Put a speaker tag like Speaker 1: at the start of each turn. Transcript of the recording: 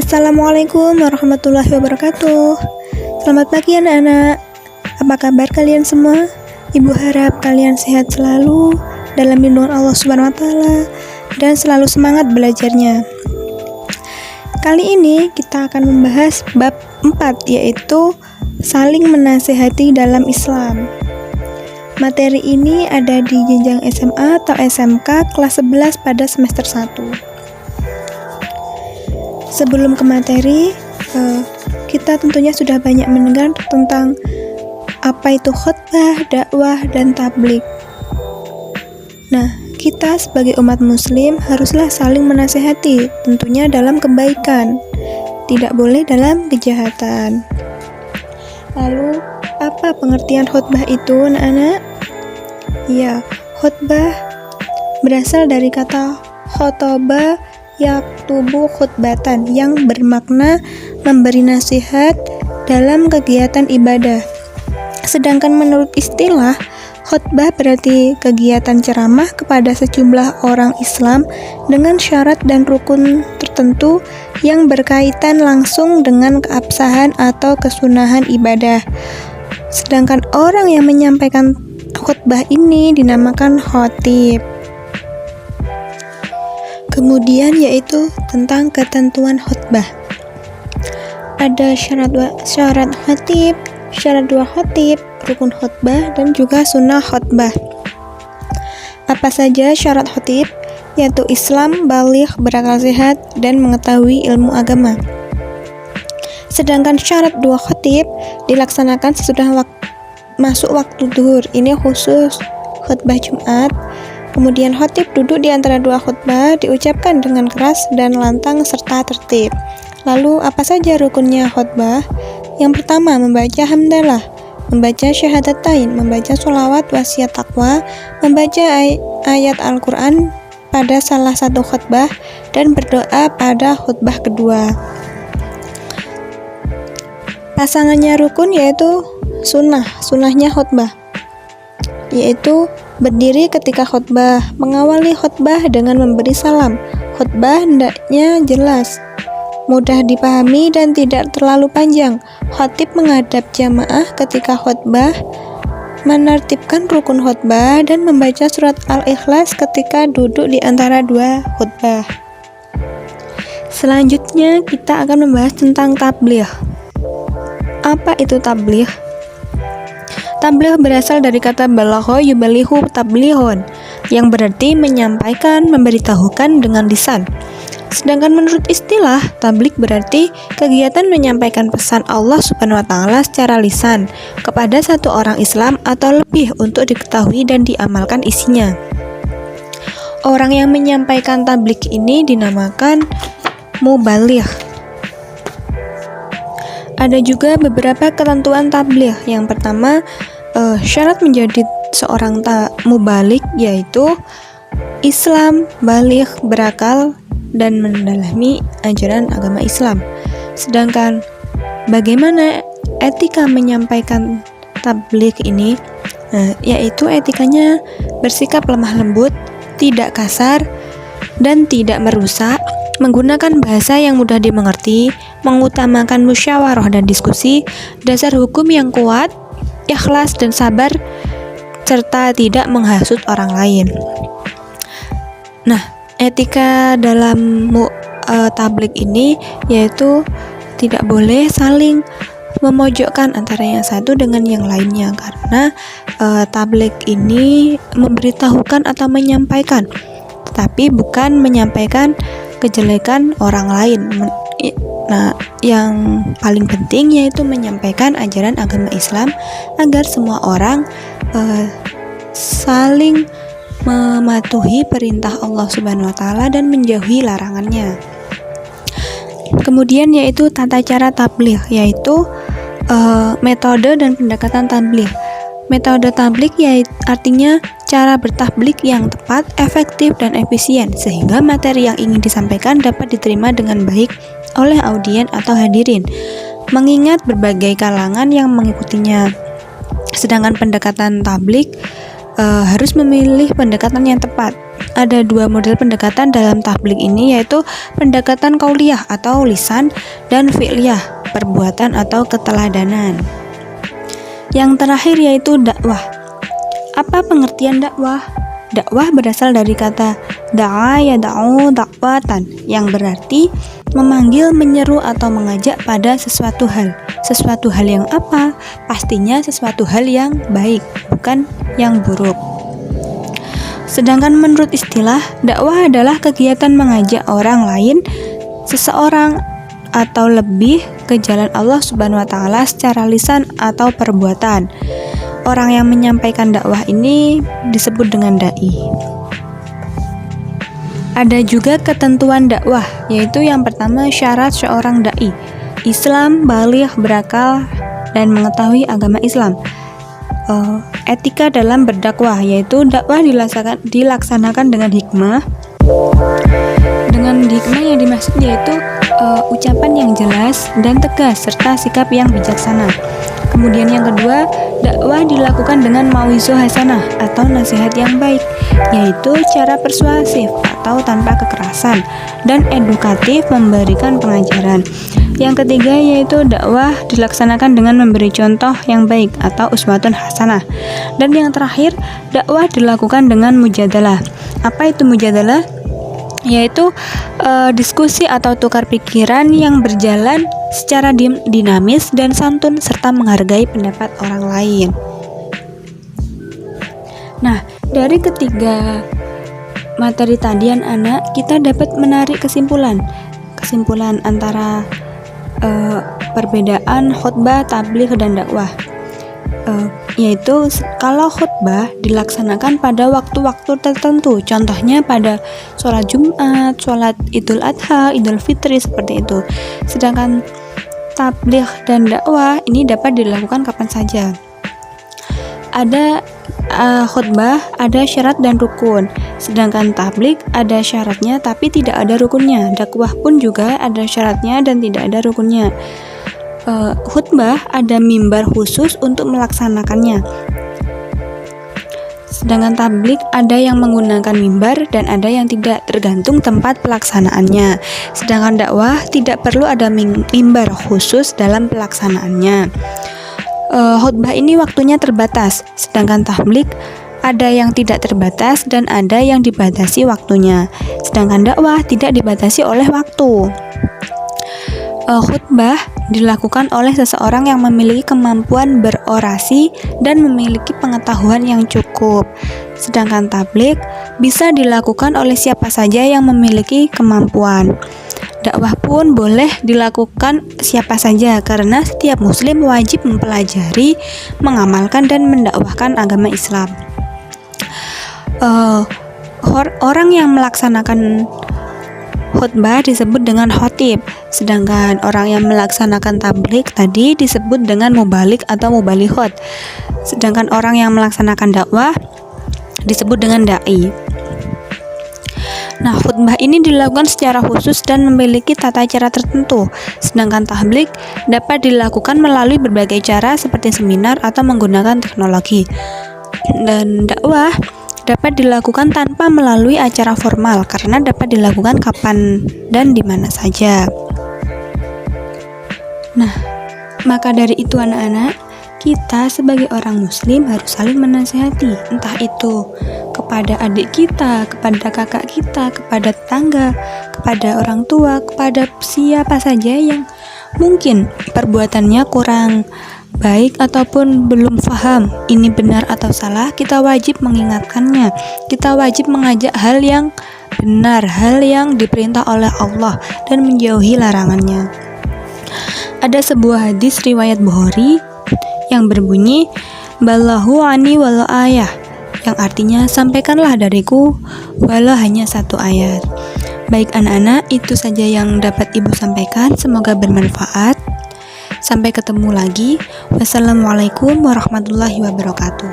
Speaker 1: Assalamualaikum warahmatullahi wabarakatuh. Selamat pagi anak-anak. Apa kabar kalian semua? Ibu harap kalian sehat selalu dalam lindungan Allah Subhanahu wa taala dan selalu semangat belajarnya. Kali ini kita akan membahas bab 4, yaitu saling menasehati dalam Islam. Materi ini ada di jenjang SMA atau SMK kelas 11 pada semester 1. Sebelum ke materi, kita tentunya sudah banyak mendengar tentang apa itu khutbah, dakwah, dan tabligh. Nah, kita sebagai umat muslim haruslah saling menasehati, tentunya dalam kebaikan, tidak boleh dalam kejahatan. Lalu, apa pengertian khutbah itu, anak-anak? Ya, khutbah berasal dari kata khotoba yaktubu khutbatan, yang bermakna memberi nasihat dalam kegiatan ibadah. Sedangkan menurut istilah, khutbah berarti kegiatan ceramah kepada sejumlah orang Islam dengan syarat dan rukun tertentu yang berkaitan langsung dengan keabsahan atau kesunahan ibadah. Sedangkan orang yang menyampaikan khutbah ini dinamakan khatib. Kemudian yaitu tentang ketentuan khutbah. Ada syarat khatib, syarat dua khatib, rukun khutbah, dan juga sunnah khutbah. Apa saja syarat khatib? Yaitu Islam, baligh, berakal sehat, dan mengetahui ilmu agama. Sedangkan syarat dua khatib dilaksanakan sesudah masuk waktu zuhur. Ini khusus khutbah Jumat. Kemudian khatib duduk di antara dua khutbah, diucapkan dengan keras dan lantang serta tertib. Lalu apa saja rukunnya khutbah? Yang pertama, membaca hamdalah, membaca syahadatain, membaca sholawat wasiat taqwa, membaca ayat Al-Quran pada salah satu khutbah, dan berdoa pada khutbah kedua. Pasangannya rukun yaitu sunnahnya khutbah, yaitu berdiri ketika khutbah, mengawali khutbah dengan memberi salam. Khutbah hendaknya jelas, mudah dipahami, dan tidak terlalu panjang. Khatib menghadap jamaah ketika khutbah, menertibkan rukun khutbah, dan membaca surat Al-Ikhlas ketika duduk di antara dua khutbah. Selanjutnya kita akan membahas tentang tabligh. Apa itu tabligh? Tabligh berasal dari kata balagha yubalighu tablighon, yang berarti menyampaikan, memberitahukan dengan lisan. Sedangkan menurut istilah, tabligh berarti kegiatan menyampaikan pesan Allah Subhanahu wa taala secara lisan kepada satu orang Islam atau lebih untuk diketahui dan diamalkan isinya. Orang yang menyampaikan tabligh ini dinamakan mubaligh. Ada juga beberapa ketentuan tabligh. Yang pertama, syarat menjadi seorang mubaligh yaitu Islam, baligh, berakal, dan mendalami ajaran agama Islam. Sedangkan bagaimana etika menyampaikan tabligh ini? Yaitu etikanya bersikap lemah lembut, tidak kasar, dan tidak merusak, menggunakan bahasa yang mudah dimengerti, mengutamakan musyawarah dan diskusi, dasar hukum yang kuat, ikhlas dan sabar, serta tidak menghasut orang lain. Nah, etika dalam tabligh ini yaitu tidak boleh saling memojokkan antara yang satu dengan yang lainnya, karena tabligh ini memberitahukan atau menyampaikan, tetapi bukan menyampaikan kejelekan orang lain. Nah, yang paling penting yaitu menyampaikan ajaran agama Islam agar semua orang saling mematuhi perintah Allah Subhanahu wa taala dan menjauhi larangannya. Kemudian yaitu tata cara tabligh, yaitu metode dan pendekatan tabligh. Metode tabligh yaitu artinya cara bertabligh yang tepat, efektif, dan efisien sehingga materi yang ingin disampaikan dapat diterima dengan baik oleh audien atau hadirin, mengingat berbagai kalangan yang mengikutinya. Sedangkan pendekatan tabligh harus memilih pendekatan yang tepat, ada dua model pendekatan dalam tabligh ini, yaitu pendekatan qauliyah atau lisan dan fi'liyah, perbuatan atau keteladanan. Yang terakhir yaitu dakwah. Apa pengertian dakwah? Dakwah berasal dari kata da'a yad'u dakwatan, yang berarti memanggil, menyeru atau mengajak pada sesuatu hal. Sesuatu hal yang apa? Pastinya sesuatu hal yang baik, bukan yang buruk. Sedangkan menurut istilah, dakwah adalah kegiatan mengajak orang lain, seseorang atau lebih ke jalan Allah Subhanahu wa taala secara lisan atau perbuatan. Orang yang menyampaikan dakwah ini disebut dengan dai. Ada juga ketentuan dakwah, yaitu yang pertama syarat seorang dai: Islam, baligh, berakal, dan mengetahui agama Islam. Etika dalam berdakwah, yaitu dakwah dilaksanakan dengan hikmah. Dengan hikmah yang dimaksud yaitu ucapan yang jelas dan tegas serta sikap yang bijaksana. Kemudian yang kedua, dakwah dilakukan dengan mauizah hasanah atau nasihat yang baik, yaitu cara persuasif atau tanpa kekerasan, dan edukatif memberikan pengajaran. Yang ketiga yaitu dakwah dilaksanakan dengan memberi contoh yang baik atau uswatun hasanah. Dan yang terakhir, dakwah dilakukan dengan mujadalah. Apa itu mujadalah? Yaitu diskusi atau tukar pikiran yang berjalan secara dinamis dan santun serta menghargai pendapat orang lain. Nah, dari ketiga materi tadi anak, kita dapat menarik kesimpulan antara perbedaan khutbah, tabligh, dan dakwah. Yaitu kalau khutbah dilaksanakan pada waktu-waktu tertentu, contohnya pada sholat Jumat, sholat Idul Adha, Idul Fitri, seperti itu. Sedangkan tabligh dan dakwah ini dapat dilakukan kapan saja. Ada khutbah ada syarat dan rukun, sedangkan tabligh ada syaratnya tapi tidak ada rukunnya. Dakwah pun juga ada syaratnya dan tidak ada rukunnya. Khutbah ada mimbar khusus untuk melaksanakannya, sedangkan tabligh ada yang menggunakan mimbar dan ada yang tidak, tergantung tempat pelaksanaannya. Sedangkan dakwah tidak perlu ada mimbar khusus dalam pelaksanaannya. Khutbah ini waktunya terbatas, sedangkan tabligh ada yang tidak terbatas dan ada yang dibatasi waktunya. Sedangkan dakwah tidak dibatasi oleh waktu. Khutbah dilakukan oleh seseorang yang memiliki kemampuan berorasi dan memiliki pengetahuan yang cukup. Sedangkan tabligh bisa dilakukan oleh siapa saja yang memiliki kemampuan. Dakwah pun boleh dilakukan siapa saja karena setiap muslim wajib mempelajari, mengamalkan, dan mendakwahkan agama Islam. Orang yang melaksanakan khutbah disebut dengan khotib, sedangkan orang yang melaksanakan tabligh tadi disebut dengan mubaligh atau mubalighot. Sedangkan orang yang melaksanakan dakwah disebut dengan dai. Nah, khutbah ini dilakukan secara khusus dan memiliki tata cara tertentu, sedangkan tabligh dapat dilakukan melalui berbagai cara seperti seminar atau menggunakan teknologi. Dan dakwah dapat dilakukan tanpa melalui acara formal karena dapat dilakukan kapan dan di mana saja. Nah, maka dari itu anak-anak, kita sebagai orang muslim harus saling menasihati, entah itu kepada adik kita, kepada kakak kita, kepada tetangga, kepada orang tua, kepada siapa saja yang mungkin perbuatannya kurang baik ataupun belum paham ini benar atau salah. Kita wajib mengingatkannya, kita wajib mengajak hal yang benar, hal yang diperintah oleh Allah, dan menjauhi larangannya. Ada sebuah hadis riwayat Bukhari yang berbunyi ballahu ani walau ayah, yang artinya sampaikanlah dariku walau hanya satu ayat. Baik anak-anak, itu saja yang dapat ibu sampaikan, semoga bermanfaat. Sampai ketemu lagi. Wassalamualaikum warahmatullahi wabarakatuh.